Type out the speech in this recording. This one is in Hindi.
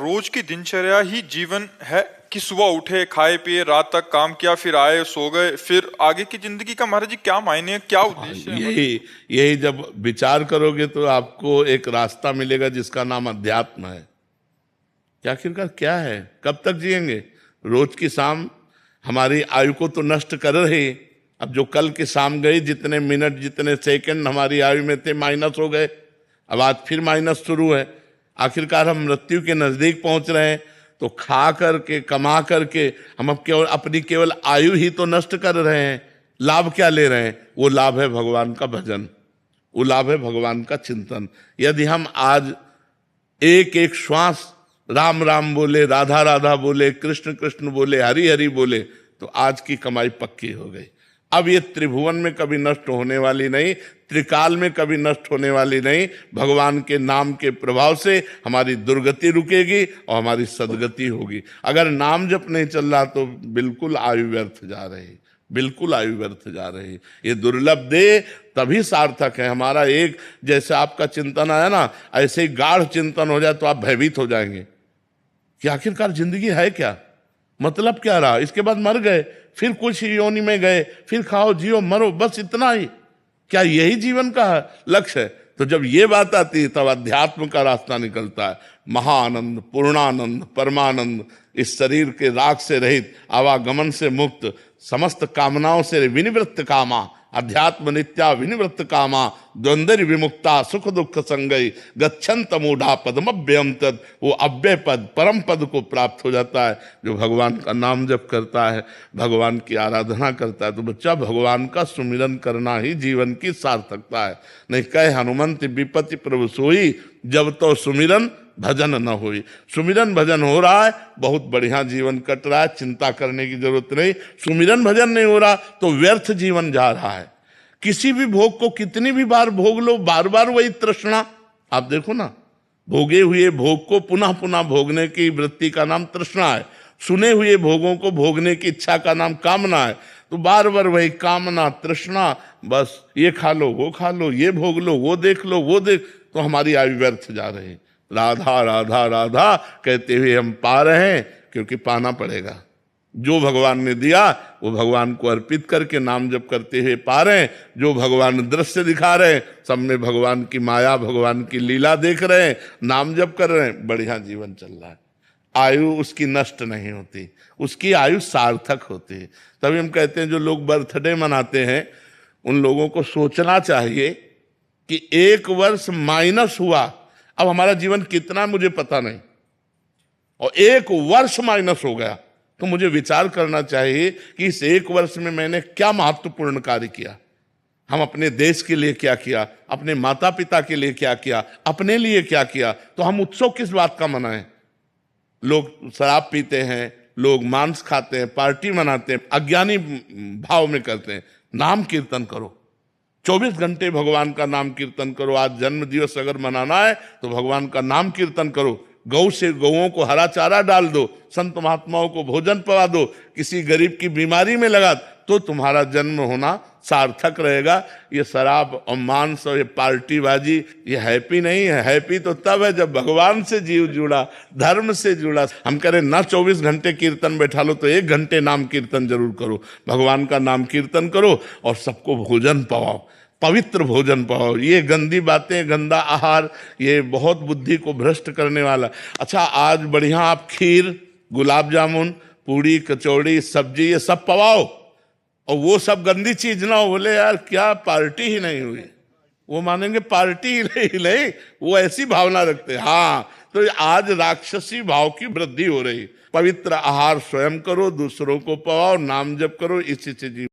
रोज की दिनचर्या ही जीवन है कि सुबह उठे, खाए पिए, रात तक काम किया, फिर आए, सो गए, फिर आगे की जिंदगी का महाराज जी क्या मायने है, क्या उद्देश्य है? यही यही जब विचार करोगे तो आपको एक रास्ता मिलेगा जिसका नाम अध्यात्म है कि आखिरकार क्या है, कब तक जिएंगे। रोज की शाम हमारी आयु को तो नष्ट कर रहे। अब जो कल की शाम गई, जितने मिनट जितने सेकंड हमारी आयु में थे माइनस हो गए, अब आज फिर माइनस शुरू है। आखिरकार हम मृत्यु के नजदीक पहुंच रहे हैं, तो खा करके कमा करके हम अब केवल आयु ही तो नष्ट कर रहे हैं। लाभ क्या ले रहे हैं? वो लाभ है भगवान का भजन, वो लाभ है भगवान का चिंतन। यदि हम आज एक एक श्वास राम राम बोले, राधा राधा बोले, कृष्ण कृष्ण बोले, हरि हरि बोले, तो आज की कमाई पक्की हो गई। अब ये त्रिभुवन में कभी नष्ट होने वाली नहीं, त्रिकाल में कभी नष्ट होने वाली नहीं। भगवान के नाम के प्रभाव से हमारी दुर्गति रुकेगी और हमारी सदगति होगी। अगर नाम जप नहीं चल रहा तो बिल्कुल आयु व्यर्थ जा रही, बिल्कुल आयु व्यर्थ जा रही। ये दुर्लभ दे तभी सार्थक है हमारा। एक जैसे आपका चिंतन आया ना, ऐसे ही गाढ़ चिंतन हो जाए तो आप भयभीत हो जाएंगे कि आखिरकार जिंदगी है क्या, मतलब क्या रहा। इसके बाद मर गए, फिर कुछ योनि में गए, फिर खाओ जियो मरो, बस इतना ही। क्या यही जीवन का लक्ष्य है? तो जब ये बात आती है तब अध्यात्म का रास्ता निकलता है। महाआनंद, पूर्णानंद, परमानंद, इस शरीर के राग से रहित, आवागमन से मुक्त, समस्त कामनाओं से विनिवृत्त कामा, अध्यात्म नित्या विनिवृत्त कामा, द्वंद्व विमुक्ता, सुख दुख संगई, गच्छन्त मूढ़ा पदमभ्यम तद। वो अव्यय पद, परम पद को प्राप्त हो जाता है जो भगवान का नाम जप करता है, भगवान की आराधना करता है। तो बच्चा, भगवान का सुमिरन करना ही जीवन की सार्थकता है। नहीं कहे हनुमंत विपत्ति प्रभु सोई, जब तो सुमिरन भजन न होई। सुमिरन भजन हो रहा है, बहुत बढ़िया जीवन कट रहा है, चिंता करने की जरूरत नहीं। सुमिरन भजन नहीं हो रहा तो व्यर्थ जीवन जा रहा है। किसी भी भोग को कितनी भी बार भोग लो, बार बार वही तृष्णा। आप देखो ना, भोगे हुए भोग को पुनः पुनः भोगने की वृत्ति का नाम तृष्णा है। सुने हुए भोगों को भोगने की इच्छा का नाम कामना है। तो बार बार वही कामना तृष्णा, बस ये खा लो, वो खा लो, ये भोग लो, वो देख लो, वो देख, तो हमारी आयु व्यर्थ जा रही है। राधा राधा राधा कहते हुए हम पा रहे हैं, क्योंकि पाना पड़ेगा। जो भगवान ने दिया वो भगवान को अर्पित करके नाम जप करते हुए पा रहे हैं। जो भगवान दृश्य दिखा रहे हैं, सब में भगवान की माया, भगवान की लीला देख रहे हैं, नाम जप कर रहे हैं, बढ़िया जीवन चल रहा है। आयु उसकी नष्ट नहीं होती, उसकी आयु सार्थक होती है। तभी हम कहते हैं जो लोग बर्थडे मनाते हैं, उन लोगों को सोचना चाहिए कि एक वर्ष माइनस हुआ, अब हमारा जीवन कितना मुझे पता नहीं, और एक वर्ष माइनस हो गया, तो मुझे विचार करना चाहिए कि इस एक वर्ष में मैंने क्या महत्वपूर्ण कार्य किया। हम अपने देश के लिए क्या किया, अपने माता पिता के लिए क्या किया, अपने लिए क्या किया। तो हम उत्सव किस बात का मनाएं? लोग शराब पीते हैं, लोग मांस खाते हैं, पार्टी मनाते हैं, अज्ञानी भाव में करते हैं। नाम कीर्तन करो, 24 घंटे भगवान का नाम कीर्तन करो। आज जन्म दिवस अगर मनाना है तो भगवान का नाम कीर्तन करो। गौ से गौओं को हरा चारा डाल दो, संत महात्माओं को भोजन पवा दो, किसी गरीब की बीमारी में लगा, तो तुम्हारा जन्म होना सार्थक रहेगा। ये शराब और मांस और ये पार्टीबाजी, ये हैप्पी नहीं है। हैप्पी तो तब है जब भगवान से जीव जुड़ा, धर्म से जुड़ा। हम कह रहे ना 24 घंटे कीर्तन बैठा लो, तो 1 घंटे नाम कीर्तन जरूर करो। भगवान का नाम कीर्तन करो और सबको भोजन पवाओ, पवित्र भोजन पाओ। ये गंदी बातें, गंदा आहार, ये बहुत बुद्धि को भ्रष्ट करने वाला। अच्छा, आज बढ़िया आप खीर, गुलाब जामुन, पूड़ी, कचौड़ी, सब्जी, ये सब पवाओ, और वो सब गंदी चीज ना हो। बोले यार क्या पार्टी ही नहीं हुई, वो मानेंगे पार्टी ही नहीं, वो ऐसी भावना रखते हैं। हाँ, तो आज राक्षसी भाव की वृद्धि हो रही। पवित्र आहार स्वयं करो, दूसरों को पवाओ, नाम जप करो, इसी से जीवन